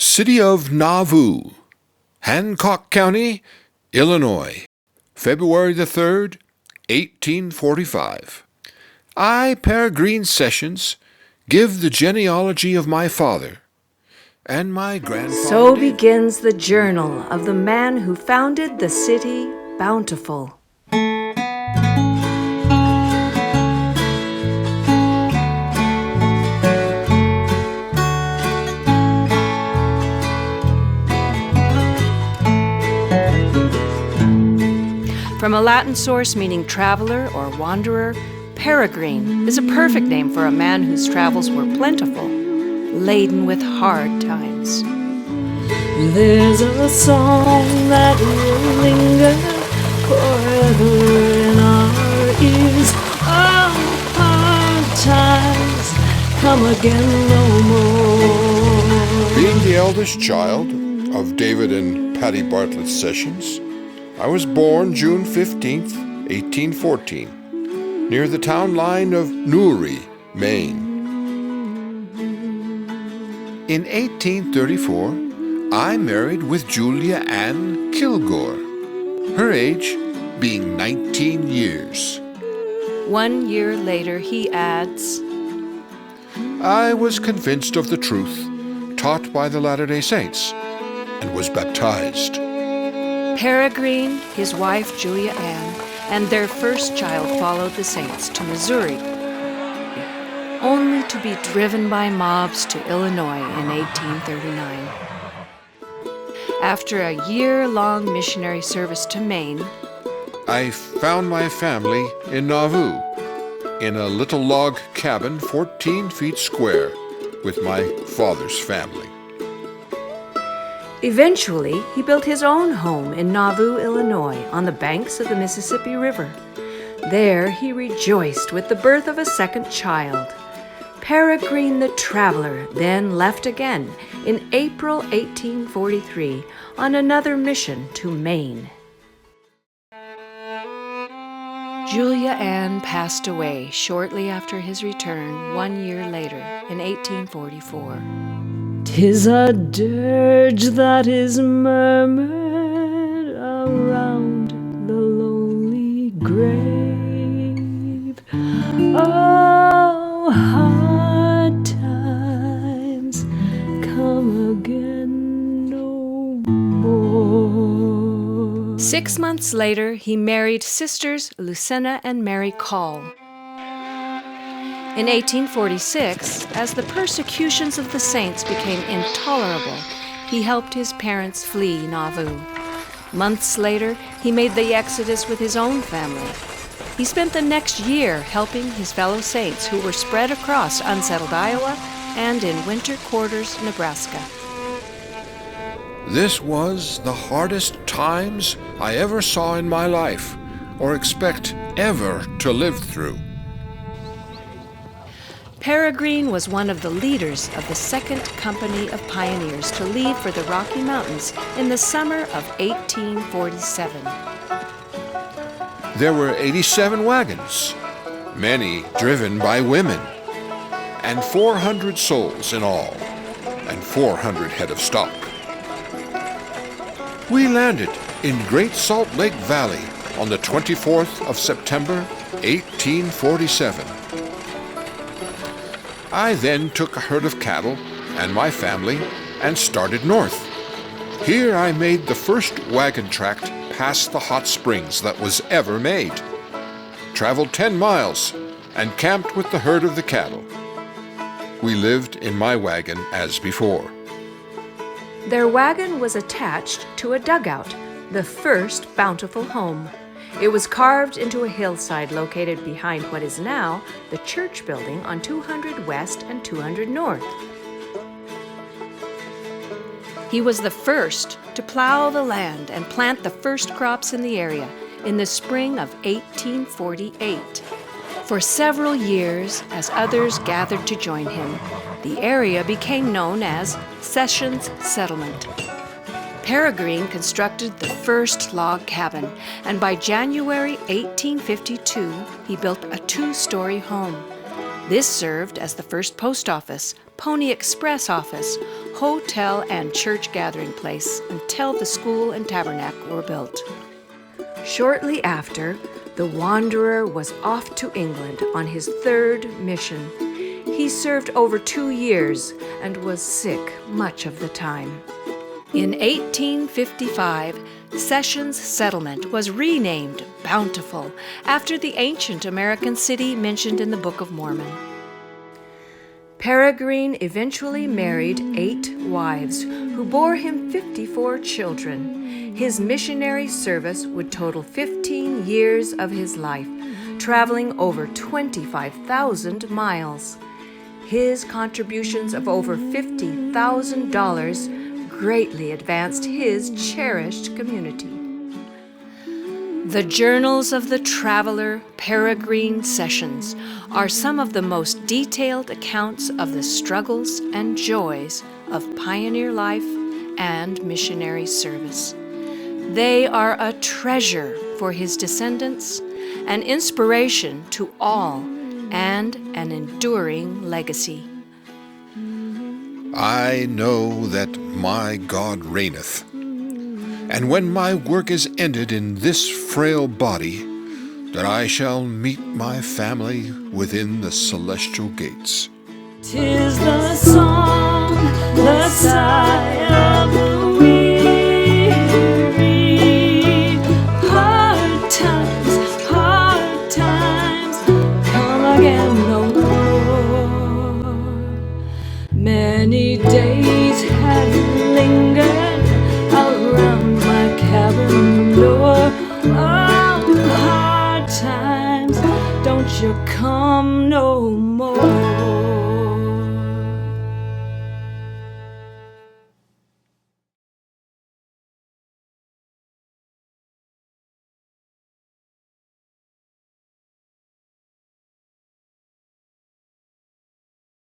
City of Nauvoo, Hancock County, Illinois, February the 3rd, 1845. I, Perrigrine Sessions, give the genealogy of my father and my grandfather. So begins the journal of the man who founded the city Bountiful. From a Latin source meaning traveler or wanderer, Perrigrine is a perfect name for a man whose travels were plentiful, laden with hard times. There's a song that will linger forever in our ears. Oh, hard times come again no more. Being the eldest child of David and Patty Bartlett Sessions, I was born June 15th, 1814, near the town line of Newry, Maine. In 1834, I married with Julia Ann Kilgore, her age being 19 years. 1 year later, he adds, I was convinced of the truth taught by the Latter-day Saints and was baptized. Perrigrine, his wife Julia Ann, and their first child followed the saints to Missouri, only to be driven by mobs to Illinois in 1839. After a year-long missionary service to Maine, I found my family in Nauvoo, in a little log cabin 14 feet square with my father's family. eventually he built his own home in Nauvoo, Illinois, on the banks of the Mississippi River. There he rejoiced with the birth of a second child. Perrigrine the Traveler then left again in April 1843 on another mission to Maine. Julia Ann passed away shortly after his return 1 year later in 1844. 'Tis a dirge that is murmured around the lonely grave. Oh, hard times come again no more. 6 months later, he married sisters Lucina and Mary Call. In 1846, as the persecutions of the saints became intolerable, he helped his parents flee Nauvoo. Months later, he made the exodus with his own family. He spent the next year helping his fellow saints who were spread across unsettled Iowa and in winter quarters, Nebraska. This was the hardest times I ever saw in my life, or expect ever to live through. Perrigrine was one of the leaders of the Second Company of Pioneers to leave for the Rocky Mountains in the summer of 1847. There were 87 wagons, many driven by women, and 400 souls in all, and 400 head of stock. We landed in Great Salt Lake Valley on the 24th of September, 1847. I then took a herd of cattle and my family and started north. Here I made the first wagon tract past the hot springs that was ever made. Traveled 10 miles and camped with the herd of the cattle. We lived in my wagon as before. Their wagon was attached to a dugout, the first Bountiful home. It was carved into a hillside located behind what is now the church building on 200 West and 200 North. He was the first to plow the land and plant the first crops in the area in the spring of 1848. For several years, as others gathered to join him, the area became known as Sessions Settlement. Perrigrine constructed the first log cabin, and by January 1852, he built a 2-story home. This served as the first post office, Pony Express office, hotel, and church gathering place until the school and tabernacle were built. Shortly after, the wanderer was off to England on his third mission. He served over 2 years and was sick much of the time. In 1855, Sessions Settlement was renamed Bountiful after the ancient American city mentioned in the Book of Mormon. Perrigrine eventually married 8 wives who bore him 54 children. His missionary service would total 15 years of his life, traveling over 25,000 miles. His contributions of over $50,000 greatly advanced his cherished community. The Journals of the Traveler, Perrigrine Sessions, are some of the most detailed accounts of the struggles and joys of pioneer life and missionary service. They are a treasure for his descendants, an inspiration to all, and an enduring legacy. I know that my God reigneth, and when my work is ended in this frail body, that I shall meet my family within the celestial gates. 'Tis the song, the sigh.